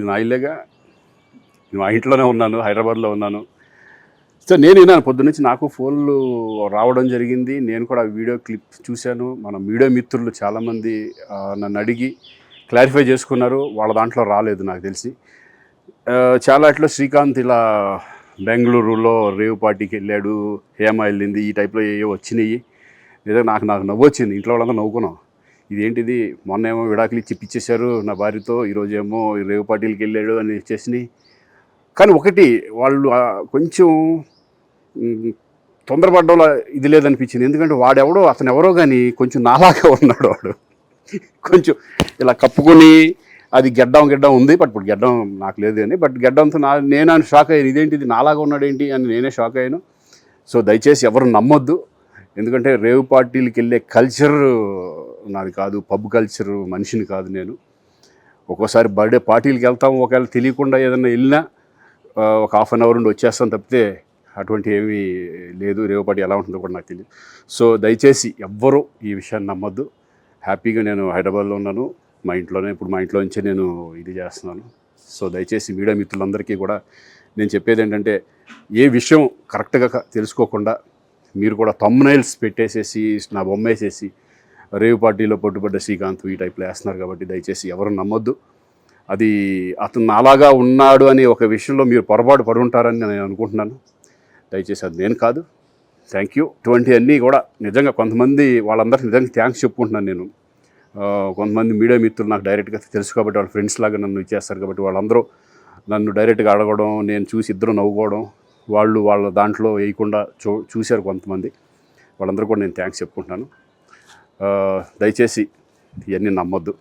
నా ఇల్లేగా, మా ఇంట్లోనే ఉన్నాను, హైదరాబాద్లో ఉన్నాను. సో నేను విన్నాను పొద్దున్నుంచి, నాకు ఫోన్లు రావడం జరిగింది. నేను కూడా వీడియో క్లిప్ చూశాను. మన మీడియా మిత్రులు చాలామంది నన్ను అడిగి క్లారిఫై చేసుకున్నారు. వాళ్ళ దాంట్లో రాలేదు నాకు తెలిసి. చాలా ఇట్లా శ్రీకాంత్ ఇలా బెంగళూరులో రేవ్ పార్టీకి వెళ్ళాడు, హేమ వెళ్ళింది, ఈ టైప్లో ఏవో వచ్చినాయి. నిజంగా నాకు నవ్వు వచ్చింది. ఇంట్లో వాళ్ళందరూ నవ్వుకున్నాం. ఇదేంటిది, మొన్న ఏమో విడాకులు ఇచ్చి పిచ్చేశారు నా భార్యతో, ఈరోజేమో రేవ్ పార్టీలకి వెళ్ళాడు అని వచ్చేసినాయి. కానీ ఒకటి వాళ్ళు కొంచెం తొందరపడ్డంలో ఇది లేదనిపించింది. ఎందుకంటే వాడెవడో, అతను ఎవరో కానీ కొంచెం నాలాగా ఉన్నాడు. వాడు కొంచెం ఇలా కప్పుకొని, అది గెడ్డం ఉంది, బట్ ఇప్పుడు గెడ్డం నాకు లేదు కానీ, బట్ గెడ్డంతో నేను షాక్ అయ్యాను. ఇదేంటిది నాలాగా ఉన్నాడు ఏంటి అని నేనే షాక్ అయ్యాను. సో దయచేసి ఎవరు నమ్మొద్దు. ఎందుకంటే రేవ్ పార్టీలకి వెళ్ళే కల్చర్ నాది కాదు, పబ్ కల్చర్ మనిషిని కాదు నేను. ఒక్కోసారి బర్త్డే పార్టీలకి వెళ్తాము, ఒకవేళ తెలియకుండా ఏదైనా వెళ్ళినా ఒక హాఫ్ అన్ అవర్ నుండి వచ్చేస్తాను తప్పితే అటువంటి ఏమీ లేదు. రేవ్ పార్టీ ఎలా ఉంటుందో కూడా నాకు తెలియదు. సో దయచేసి ఎవ్వరూ ఈ విషయాన్ని నమ్మొద్దు. హ్యాపీగా నేను హైదరాబాద్లో ఉన్నాను, మా ఇంట్లోనే. ఇప్పుడు మా ఇంట్లో నుంచే నేను ఇది చేస్తున్నాను. సో దయచేసి మీడియా మిత్రులందరికీ కూడా నేను చెప్పేది ఏంటంటే, ఏ విషయం కరెక్ట్గా తెలుసుకోకుండా మీరు కూడా థంబ్నైల్స్ పెట్టేసేసి, నా బొమ్మ వేసేసి రేవ్ పార్టీలో పట్టుబడ్డ శ్రీకాంత్ ఈ టైప్లో వేస్తున్నారు. కాబట్టి దయచేసి ఎవరు నమ్మొద్దు. అది అతను అలాగా ఉన్నాడు అనే ఒక విషయంలో మీరు పొరపాటు పడి ఉంటారని నేను అనుకుంటున్నాను. దయచేసి అది నేను కాదు. Thank you. ఇటువంటి అన్నీ కూడా నిజంగా కొంతమంది, వాళ్ళందరికీ నిజంగా థ్యాంక్స్ చెప్పుకుంటున్నాను నేను. కొంతమంది మీడియా మిత్రులు నాకు డైరెక్ట్గా తెలుసు కాబట్టి, వాళ్ళ ఫ్రెండ్స్ లాగా నన్ను ఇచ్చేస్తారు కాబట్టి, వాళ్ళందరూ నన్ను డైరెక్ట్గా అడగడం, నేను చూసి ఇద్దరు నవ్వుకోవడం, వాళ్ళు వాళ్ళ దాంట్లో వేయకుండా చూశారు కొంతమంది. వాళ్ళందరూ కూడా నేను థ్యాంక్స్ చెప్పుకుంటున్నాను. దయచేసి ఇవన్నీ నమ్మొద్దు.